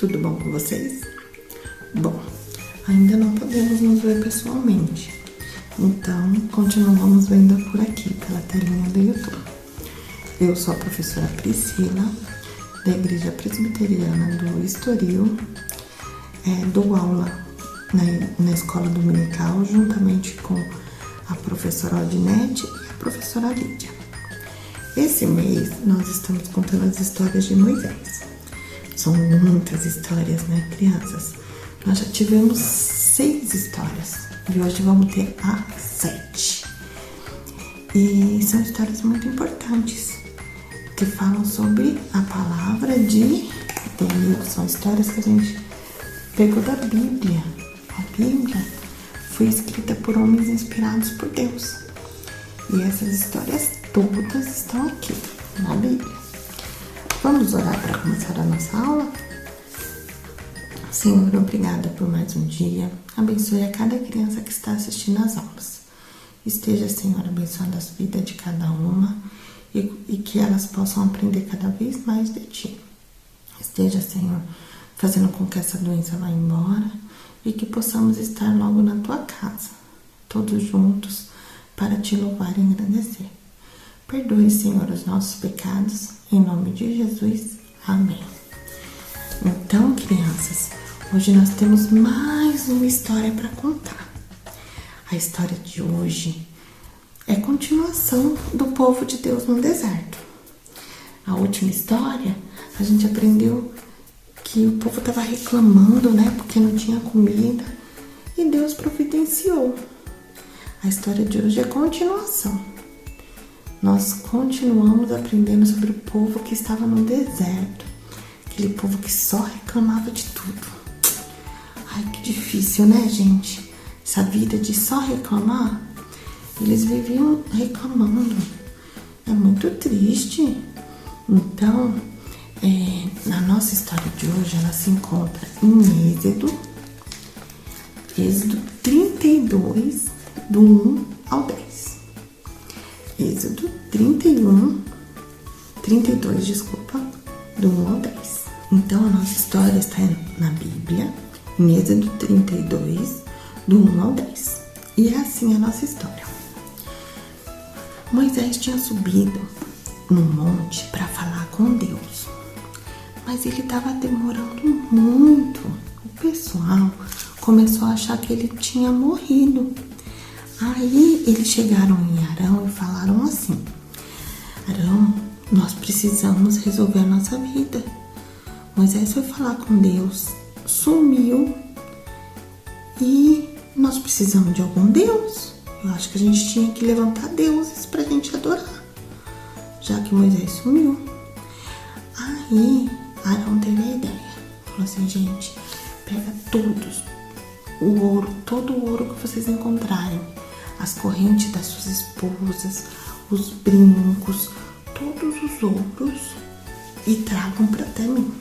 tudo bom com vocês? Bom, ainda não podemos nos ver pessoalmente, então continuamos vendo por aqui, pela telinha do YouTube. Eu sou a professora Priscila, da Igreja Presbiteriana do Estoril, dou aula na escola dominical, juntamente com a professora Odinete e a professora Lídia. Esse mês nós estamos contando as histórias de Moisés. São muitas histórias, né, crianças? Nós já tivemos 6 histórias e hoje vamos ter a 7. E são histórias muito importantes que falam sobre a palavra de Deus. São histórias que a gente pegou da Bíblia. A Bíblia foi escrita por homens inspirados por Deus. E essas histórias todas estão aqui na Bíblia. Vamos orar para começar a nossa aula? Senhor, obrigada por mais um dia. Abençoe a cada criança que está assistindo às aulas. Esteja, Senhor, abençoando as vidas de cada uma e que elas possam aprender cada vez mais de Ti. Esteja, Senhor, fazendo com que essa doença vá embora e que possamos estar logo na Tua casa, todos juntos, para Te louvar e engrandecer. Perdoe, Senhor, os nossos pecados, em nome de Jesus. Amém. Então, crianças, hoje nós temos mais uma história para contar. A história de hoje é continuação do povo de Deus no deserto. A última história, a gente aprendeu que o povo estava reclamando, né, porque não tinha comida, e Deus providenciou. A história de hoje é continuação. Nós continuamos aprendendo sobre o povo que estava no deserto. Aquele povo que só reclamava de tudo. Ai, que difícil, né, gente? Essa vida de só reclamar. Eles viviam reclamando. É muito triste. Então, na nossa história de hoje, ela se encontra em Êxodo 32, do 1 ao 10. Êxodo 32, do 1 ao 10. Então, a nossa história está na Bíblia, em Êxodo 32, do 1 ao 10. E é assim a nossa história. Moisés tinha subido no monte para falar com Deus, mas ele estava demorando muito. O pessoal começou a achar que ele tinha morrido. Aí eles chegaram em Arão e falaram assim: Arão, nós precisamos resolver a nossa vida. Moisés foi falar com Deus, sumiu, e nós precisamos de algum Deus. Eu acho que a gente tinha que levantar deuses pra gente adorar, já que Moisés sumiu. Aí Arão teve a ideia, falou assim: gente, pega todo o ouro que vocês encontrarem, as correntes das suas esposas, os brincos, todos os ouros, e tragam para até mim.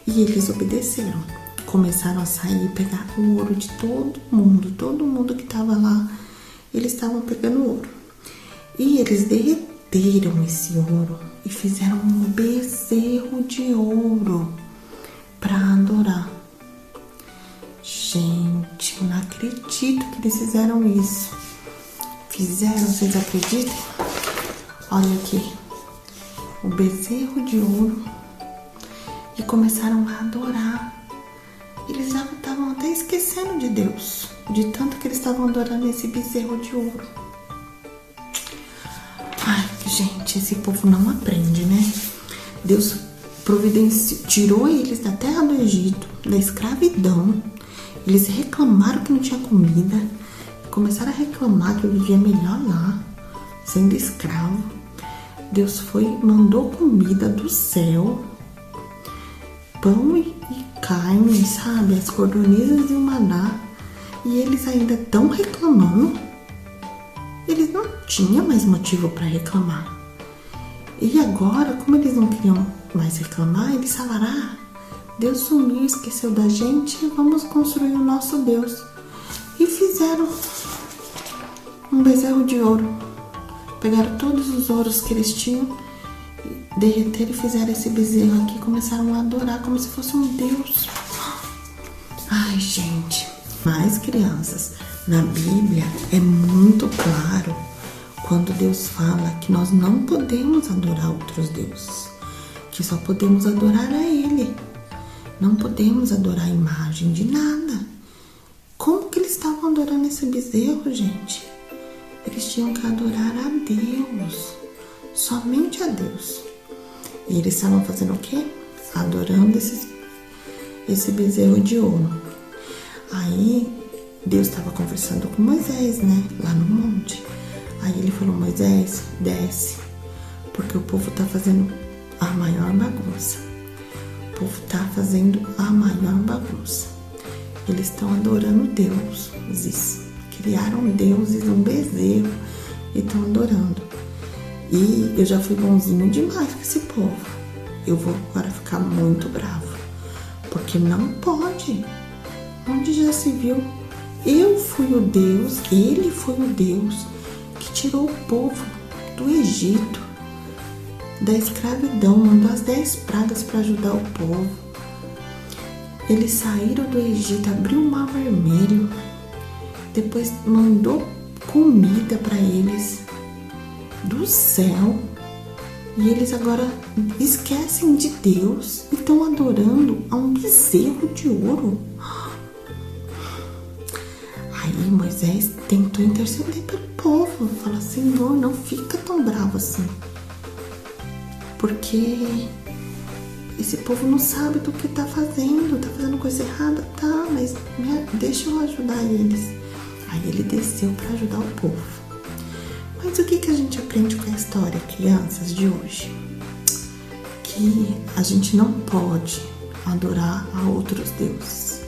E eles obedeceram, começaram a sair e pegar o ouro de todo mundo que estava lá, eles estavam pegando ouro. E eles derreteram esse ouro e fizeram um bezerro de ouro para adorar. Gente, eu não acredito que eles fizeram isso. Vocês acreditam? Olha aqui, o bezerro de ouro, e começaram a adorar. Eles já estavam até esquecendo de Deus, de tanto que eles estavam adorando esse bezerro de ouro. Ai, gente, esse povo não aprende, né? Deus tirou eles da terra do Egito, da escravidão. Eles reclamaram que não tinha comida, começaram a reclamar que vivia melhor lá, sendo escravo. Deus mandou comida do céu, pão e carne, sabe, as cordonizas e o maná, e eles ainda estão reclamando. Eles não tinham mais motivo para reclamar. E agora, como eles não queriam mais reclamar, eles falaram: Deus sumiu, esqueceu da gente, vamos construir o nosso Deus. E fizeram um bezerro de ouro. Pegaram todos os ouros que eles tinham derreteram e fizeram esse bezerro aqui, começaram a adorar como se fosse um deus. Ai, gente. Mas, crianças, na Bíblia é muito claro quando Deus fala que nós não podemos adorar outros deuses, que só podemos adorar a Ele. Não podemos adorar a imagem de nada. Como que eles estavam adorando esse bezerro, gente? Eles tinham que adorar a Deus, somente a Deus. E eles estavam fazendo o quê? Adorando esse bezerro de ouro. Aí Deus estava conversando com Moisés, né? Lá no monte. Aí ele falou: Moisés, desce, porque o povo está fazendo a maior bagunça. O povo está fazendo a maior bagunça. Eles estão adorando deuses. Criaram deuses, um bezerro, e estão adorando. E eu já fui bonzinho demais com esse povo. Eu vou agora ficar muito bravo, porque não pode. Onde já se viu? Eu fui o Deus, ele foi o Deus que tirou o povo do Egito, da escravidão, mandou as 10 pragas para ajudar o povo. Eles saíram do Egito, abriu o Mar Vermelho, depois mandou comida para eles do céu, e eles agora esquecem de Deus e estão adorando a um bezerro de ouro. Aí Moisés tentou interceder pelo povo, falar: Senhor, não fica tão bravo assim, porque esse povo não sabe do que tá fazendo coisa errada, tá, mas deixa eu ajudar eles. Aí ele desceu para ajudar o povo. Mas o que a gente aprende com a história, crianças, de hoje? Que a gente não pode adorar a outros deuses.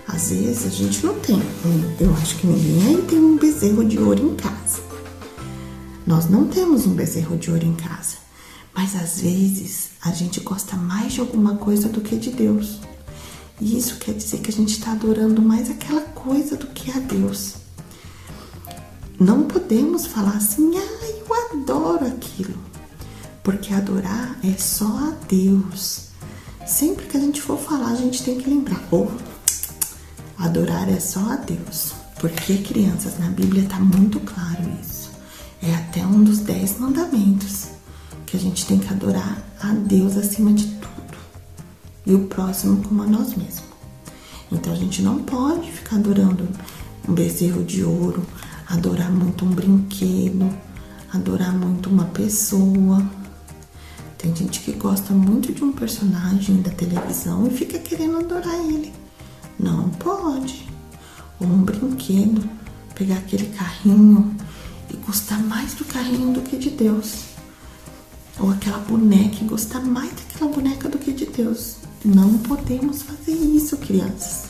Às vezes a gente não tem. Eu acho que ninguém aí tem um bezerro de ouro em casa. Nós não temos um bezerro de ouro em casa. Mas às vezes a gente gosta mais de alguma coisa do que de Deus. E isso quer dizer que a gente está adorando mais aquela coisa do que a Deus. Não podemos falar assim: eu adoro aquilo. Porque adorar é só a Deus. Sempre que a gente for falar, a gente tem que lembrar: adorar é só a Deus. Porque, crianças, na Bíblia está muito claro isso. É até um dos 10 mandamentos, que a gente tem que adorar a Deus acima de tudo, e o próximo como a nós mesmos. Então a gente não pode ficar adorando um bezerro de ouro, adorar muito um brinquedo, adorar muito uma pessoa. Tem gente que gosta muito de um personagem da televisão e fica querendo adorar ele. Não pode. Ou um brinquedo, pegar aquele carrinho e gostar mais do carrinho do que de Deus. Ou aquela boneca e gostar mais daquela boneca do que de Deus. Não podemos fazer isso, crianças.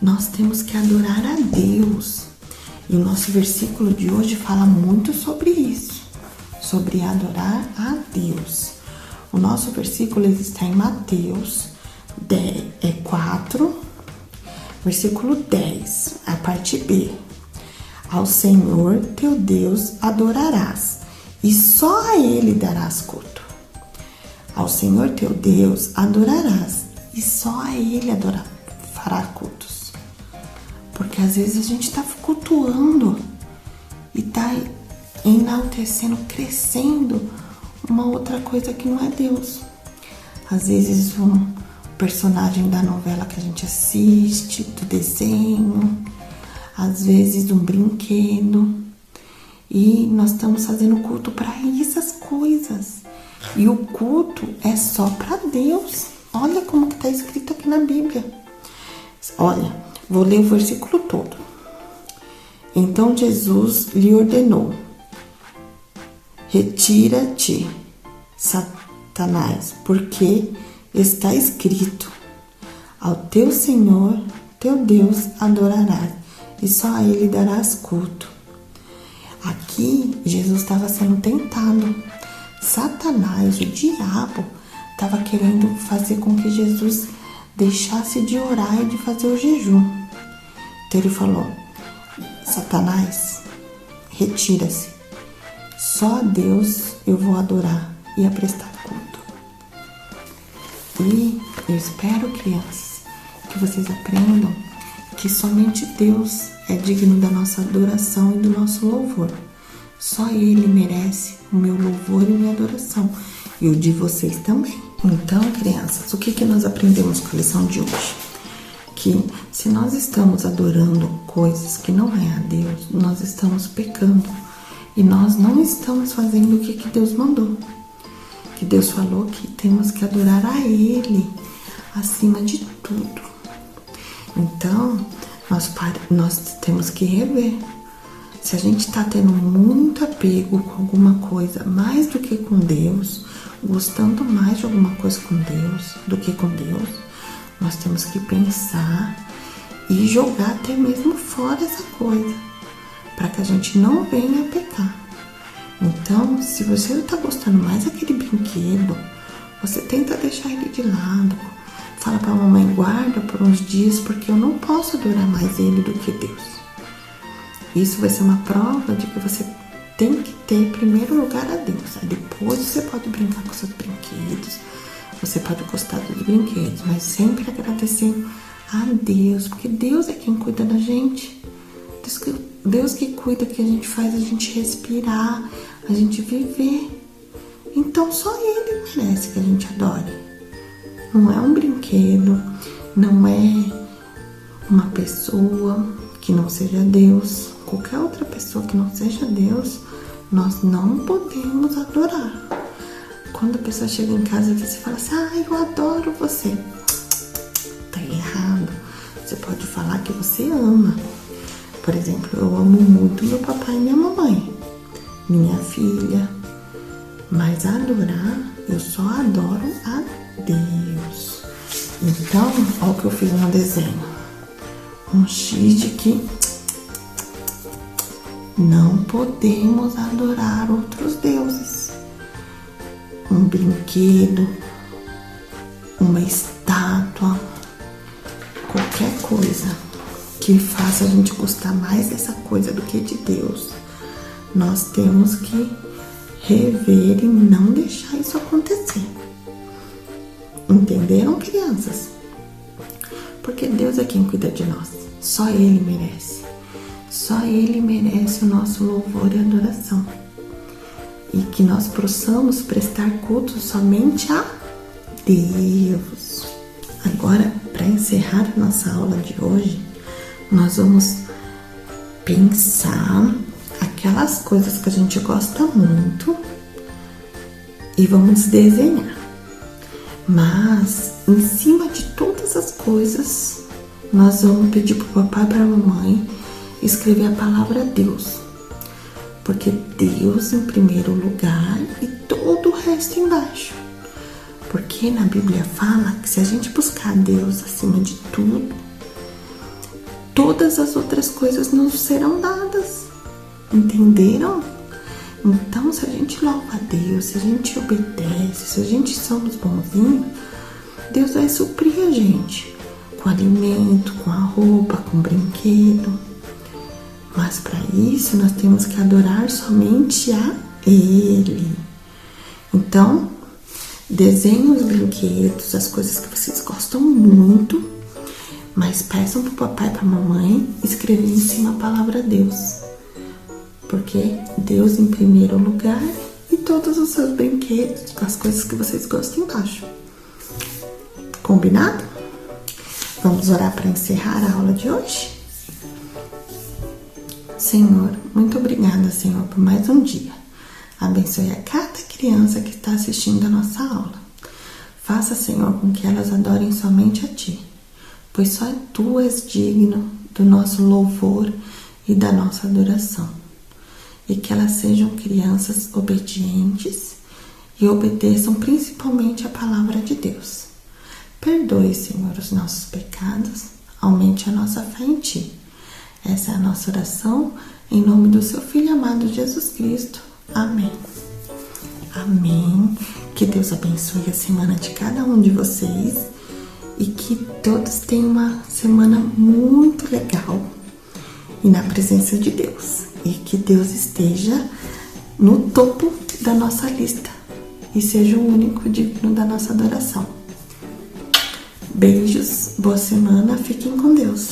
Nós temos que adorar a Deus. E o nosso versículo de hoje fala muito sobre isso, sobre adorar a Deus. O nosso versículo está em Mateus 4, versículo 10, a parte B. Ao Senhor teu Deus adorarás, e só a Ele darás culto. Ao Senhor teu Deus adorarás, e só a Ele fará cultos. Porque às vezes a gente está cultuando e está enaltecendo, crescendo uma outra coisa que não é Deus. Às vezes um personagem da novela que a gente assiste, do desenho, às vezes um brinquedo. E nós estamos fazendo culto para essas coisas. E o culto é só para Deus. Olha como que está escrito aqui na Bíblia. Olha, vou ler o versículo todo. Então Jesus lhe ordenou: retira-te, Satanás, porque está escrito: ao teu Senhor, teu Deus, adorarás, e só a Ele darás culto. Aqui, Jesus estava sendo tentado. Satanás, o diabo, estava querendo fazer com que Jesus deixasse de orar e de fazer o jejum. Então ele falou: Satanás, retira-se. Só a Deus eu vou adorar, e a prestar culto. E eu espero, crianças, que vocês aprendam que somente Deus é digno da nossa adoração e do nosso louvor. Só Ele merece o meu louvor e minha adoração, e o de vocês também. Então, crianças, o que nós aprendemos com a lição de hoje? Que se nós estamos adorando coisas que não é a Deus, nós estamos pecando. E nós não estamos fazendo o que Deus mandou. Que Deus falou que temos que adorar a Ele acima de tudo. Então, nós temos que rever. Se a gente está tendo muito apego com alguma coisa mais do que com Deus, gostando mais de alguma coisa com Deus do que com Deus, nós temos que pensar e jogar até mesmo fora essa coisa, para que a gente não venha a pecar. Então, se você está gostando mais daquele brinquedo, você tenta deixar ele de lado. Fala para a mamãe, guarda por uns dias, porque eu não posso adorar mais ele do que Deus. Isso vai ser uma prova de que você tem que ter em primeiro lugar a Deus. Aí depois você pode brincar com seus brinquedos, você pode gostar dos brinquedos, mas sempre agradecer a Deus, porque Deus é quem cuida da gente. Deus que cuida, que a gente faz a gente respirar, a gente viver. Então só Ele merece que a gente adore. Não é um brinquedo, não é uma pessoa que não seja Deus. Qualquer outra pessoa que não seja Deus, nós não podemos adorar. Quando a pessoa chega em casa e você fala assim, eu adoro você. Tá errado. Você pode falar que você ama. Por exemplo, eu amo muito meu papai e minha mamãe, minha filha. Mas adorar, eu só adoro a Deus. Então, olha o que eu fiz no desenho. Um X de que não podemos adorar outros deuses. Um brinquedo, uma estátua, qualquer coisa que faça a gente gostar mais dessa coisa do que de Deus. Nós temos que rever e não deixar isso acontecer. Entenderam, crianças? Porque Deus é quem cuida de nós. Só Ele merece. Só Ele merece o nosso louvor e adoração. E que nós possamos prestar culto somente a Deus. Agora, para encerrar a nossa aula de hoje, nós vamos pensar aquelas coisas que a gente gosta muito e vamos desenhar. Mas, em cima de todas as coisas, nós vamos pedir para o papai e para a mamãe escrever a palavra Deus. Porque Deus em primeiro lugar e todo o resto embaixo. Porque na Bíblia fala que se a gente buscar Deus acima de tudo, todas as outras coisas nos serão dadas. Entenderam? Então, se a gente louva a Deus, se a gente obedece, se a gente somos bonzinhos, Deus vai suprir a gente com alimento, com a roupa, com brinquedo. Mas para isso nós temos que adorar somente a Ele. Então, desenhem os brinquedos, as coisas que vocês gostam muito, mas peçam para o papai e para a mamãe escrever em cima a palavra Deus. Porque Deus em primeiro lugar e todos os seus brinquedos, as coisas que vocês gostam embaixo. Combinado? Vamos orar para encerrar a aula de hoje? Senhor, muito obrigada, Senhor, por mais um dia. Abençoe a cada criança que está assistindo a nossa aula. Faça, Senhor, com que elas adorem somente a Ti, pois só Tu és digno do nosso louvor e da nossa adoração. E que elas sejam crianças obedientes e obedeçam principalmente a palavra de Deus. Perdoe, Senhor, os nossos pecados, aumente a nossa fé em Ti. Essa é a nossa oração, em nome do Seu Filho amado Jesus Cristo. Amém. Amém. Que Deus abençoe a semana de cada um de vocês e que todos tenham uma semana muito legal e na presença de Deus. E que Deus esteja no topo da nossa lista e seja o único digno da nossa adoração. Beijos, boa semana, fiquem com Deus.